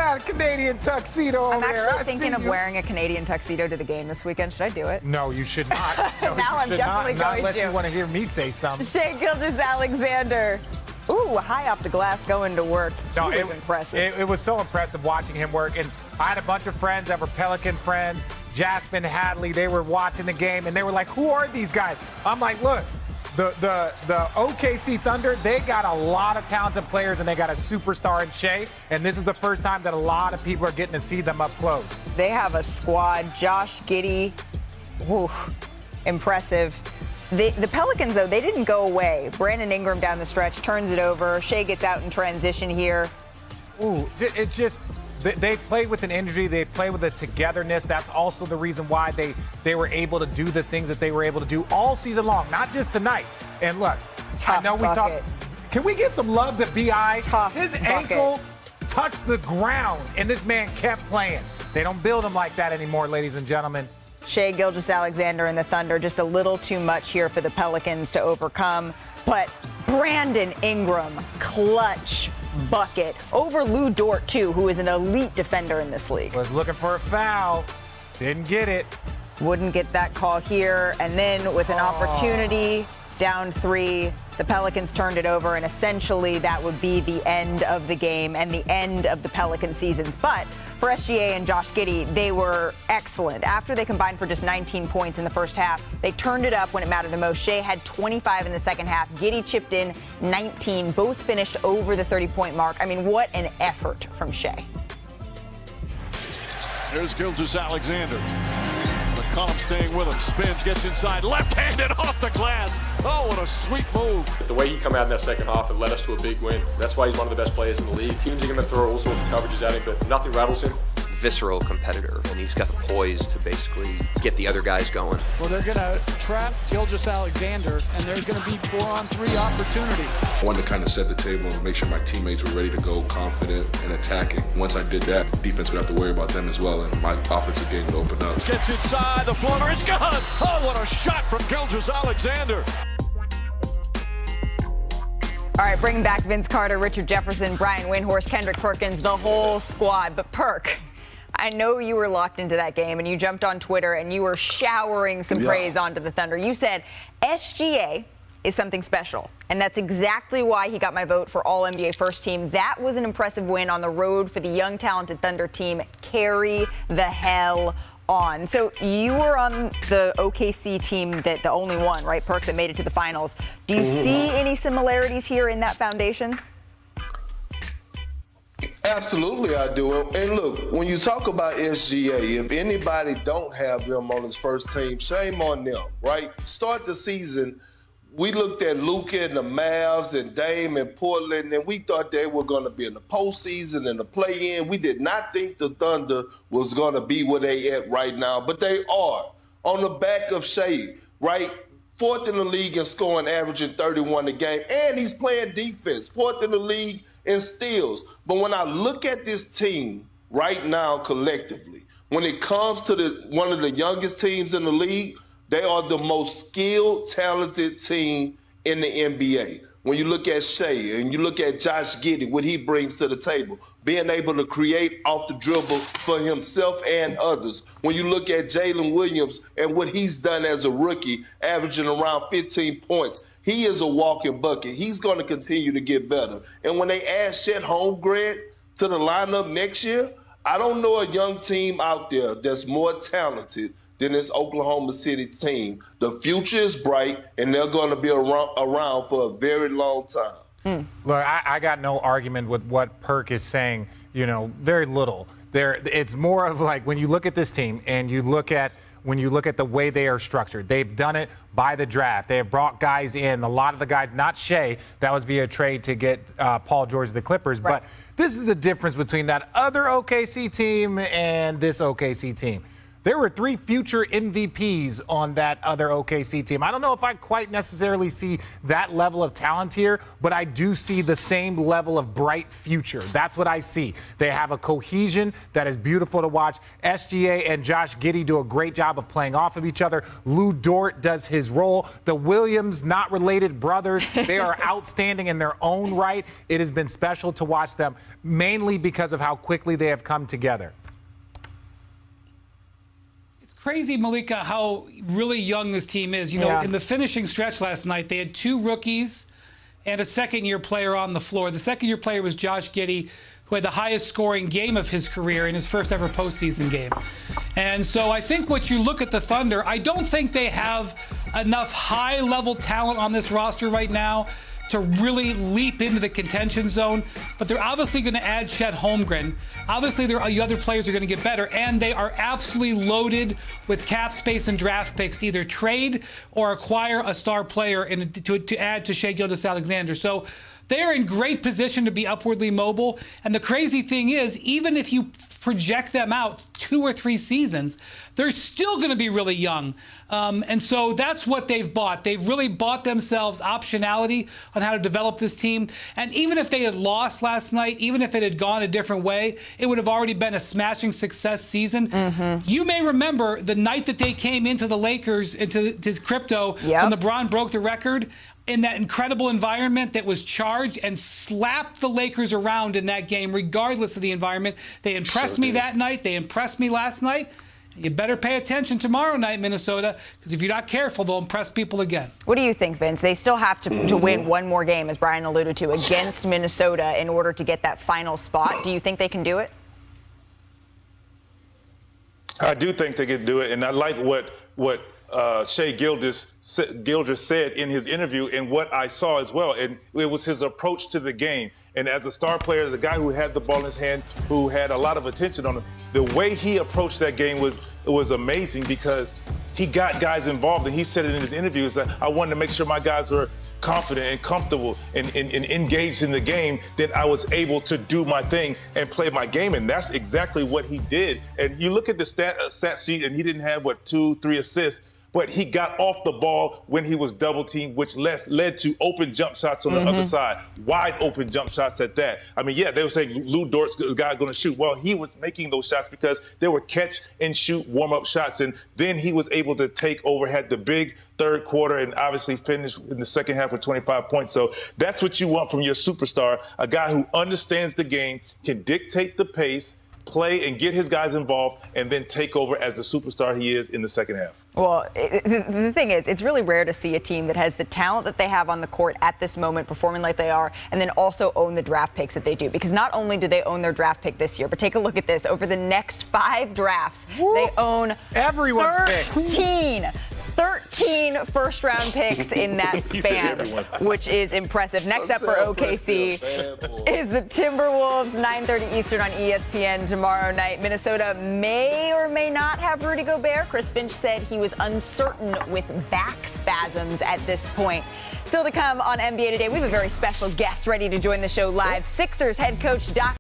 that Canadian tuxedo over there? I'm actually thinking of wearing a Canadian tuxedo to the game this weekend. Should I do it? No, you should not. No, now I'm definitely going not unless to. you want to hear me say something. Shai Gilgeous-Alexander. Ooh, high off the glass going to work. No, it was impressive. It was so impressive watching him work. And I had a bunch of friends that were Pelican friends, Jasmine Hadley. They were watching the game, and they were like, who are these guys? I'm like, look, the OKC Thunder, they got a lot of talented players, and they got a superstar in Shai. And this is the first time that a lot of people are getting to see them up close. They have a squad. Josh Giddey, impressive. The Pelicans, though, they didn't go away. Brandon Ingram down the stretch turns it over. Shai gets out in transition here. Ooh, it just, they played with an injury. They played with a togetherness. That's also the reason why they were able to do the things that they were able to do all season long, not just tonight. And look, Tough I know we bucket. talked. Can we give some love to B.I.? Tough His bucket. ankle touched the ground, and this man kept playing. They don't build him like that anymore, ladies and gentlemen. Shai Gilgeous-Alexander and the Thunder, just a little too much here for the Pelicans to overcome. But Brandon Ingram, clutch bucket over Lou Dort, too, who is an elite defender in this league. Was looking for a foul. Didn't get it. Wouldn't get that call here. And then with an opportunity, down 3, the Pelicans turned it over, and essentially that would be the end of the game and the end of the Pelican seasons. But for SGA and Josh Giddey, they were excellent. After they combined for just 19 points in the first half, they turned it up when it mattered the most. Shai had 25 in the second half. Giddey chipped in 19. Both finished over the 30-point mark. I mean, what an effort from Shai. There's Gilgeous-Alexander. McCollum staying with him. Spins, gets inside, left-handed off the glass. Oh, what a sweet move. The way he come out in that second half, it led us to a big win. That's why he's one of the best players in the league. Teams are going to throw all sorts of coverages at him, but nothing rattles him. Visceral competitor, and he's got the poise to basically get the other guys going. Well, they're going to trap Gilgeous-Alexander, and there's going to be 4-on-3 opportunities. I wanted to kind of set the table and make sure my teammates were ready to go, confident and attacking. Once I did that, defense would have to worry about them as well, and my offensive game would open up. Gets inside, the floater is gone. Oh, what a shot from Gilgeous-Alexander. All right, bringing back Vince Carter, Richard Jefferson, Brian Windhorst, Kendrick Perkins, the whole squad. But Perk, I know you were locked into that game, and you jumped on Twitter, and you were showering some praise onto the Thunder. You said SGA is something special, and that's exactly why he got my vote for All-NBA First Team. That was an impressive win on the road for the young, talented Thunder team. Carry the hell on. So you were on the OKC team, that the only one, right, Perk, that made it to the finals. Do you see any similarities here in that foundation? Absolutely, I do. And look, when you talk about SGA, if anybody don't have them on his first team, shame on them, right? Start the season, we looked at Luka and the Mavs and Dame and Portland, and we thought they were going to be in the postseason and the play-in. We did not think the Thunder was going to be where they at right now, but they are. On the back of Shai, right? 4th in the league in scoring, averaging 31 a game, and he's playing defense. 4th in the league in steals. But when I look at this team right now collectively, when it comes to one of the youngest teams in the league, they are the most skilled, talented team in the NBA. When you look at Shai and you look at Josh Giddey, what he brings to the table, being able to create off the dribble for himself and others. When you look at Jalen Williams and what he's done as a rookie, averaging around 15 points, he is a walking bucket. He's going to continue to get better. And when they add Chet Holmgren to the lineup next year, I don't know a young team out there that's more talented than this Oklahoma City team. The future is bright, and they're going to be around for a very long time. Look, I got no argument with what Perk is saying, very little. It's more of like when you look at this team and when you look at the way they are structured, they've done it by the draft. They have brought guys in. A lot of the guys, not Shai, that was via trade to get Paul George of the Clippers. Right. But this is the difference between that other OKC team and this OKC team. There were 3 future MVPs on that other OKC team. I don't know if I quite necessarily see that level of talent here, but I do see the same level of bright future. That's what I see. They have a cohesion that is beautiful to watch. SGA and Josh Giddey do a great job of playing off of each other. Lou Dort does his role. The Williams, not related brothers, they are outstanding in their own right. It has been special to watch them, mainly because of how quickly they have come together. It's crazy, Malika, how really young this team is. You know, in the finishing stretch last night, they had 2 rookies and a second-year player on the floor. The second-year player was Josh Giddey, who had the highest scoring game of his career in his first ever postseason game. And so I think what you look at the Thunder, I don't think they have enough high-level talent on this roster right now to really leap into the contention zone, but they're obviously going to add Chet Holmgren. Obviously, the other players are going to get better, and they are absolutely loaded with cap space and draft picks to either trade or acquire a star player to add to Shai Gilgeous-Alexander. So they are in great position to be upwardly mobile. And the crazy thing is, even if you project them out 2 or 3 seasons, they're still going to be really young. And so that's what they've bought. They've really bought themselves optionality on how to develop this team. And even if they had lost last night, even if it had gone a different way, it would have already been a smashing success season. You may remember the night that they came into the Lakers, into crypto, when LeBron broke the record, in that incredible environment that was charged and slapped the Lakers around in that game, regardless of the environment. They impressed me that night. They impressed me last night. You better pay attention tomorrow night, Minnesota, because if you're not careful, they'll impress people again. What do you think, Vince? They still have to win one more game, as Brian alluded to, against Minnesota in order to get that final spot. Do you think they can do it? I do think they can do it, and I like what Shai Gilgeous said in his interview and what I saw as well. And it was his approach to the game. And as a star player, as a guy who had the ball in his hand, who had a lot of attention on him, the way he approached that game was amazing, because he got guys involved. And he said it in his interviews that I wanted to make sure my guys were confident and comfortable and engaged in the game, that I was able to do my thing and play my game. And that's exactly what he did. And you look at the stat sheet, and he didn't have, 2-3 assists, but he got off the ball when he was double teamed, which led to open jump shots on the other side, wide open jump shots at that. I mean, they were saying Lou Dort's the guy going to shoot. Well, he was making those shots because they were catch and shoot warm-up shots, and then he was able to take over, had the big third quarter, and obviously finished in the second half with 25 points. So that's what you want from your superstar, a guy who understands the game, can dictate the pace, play and get his guys involved, and then take over as the superstar he is in the second half. Well, the thing is, it's really rare to see a team that has the talent that they have on the court at this moment, performing like they are, and then also own the draft picks that they do. Because not only do they own their draft pick this year, but take a look at this. Over the next 5 drafts, they own everyone's picks. 13 first-round picks in that span, which is impressive. Next up for OKC is the Timberwolves, 9:30 Eastern on ESPN tomorrow night. Minnesota may or may not have Rudy Gobert. Chris Finch said he was uncertain with back spasms at this point. Still to come on NBA Today, we have a very special guest ready to join the show live. Sixers head coach Doc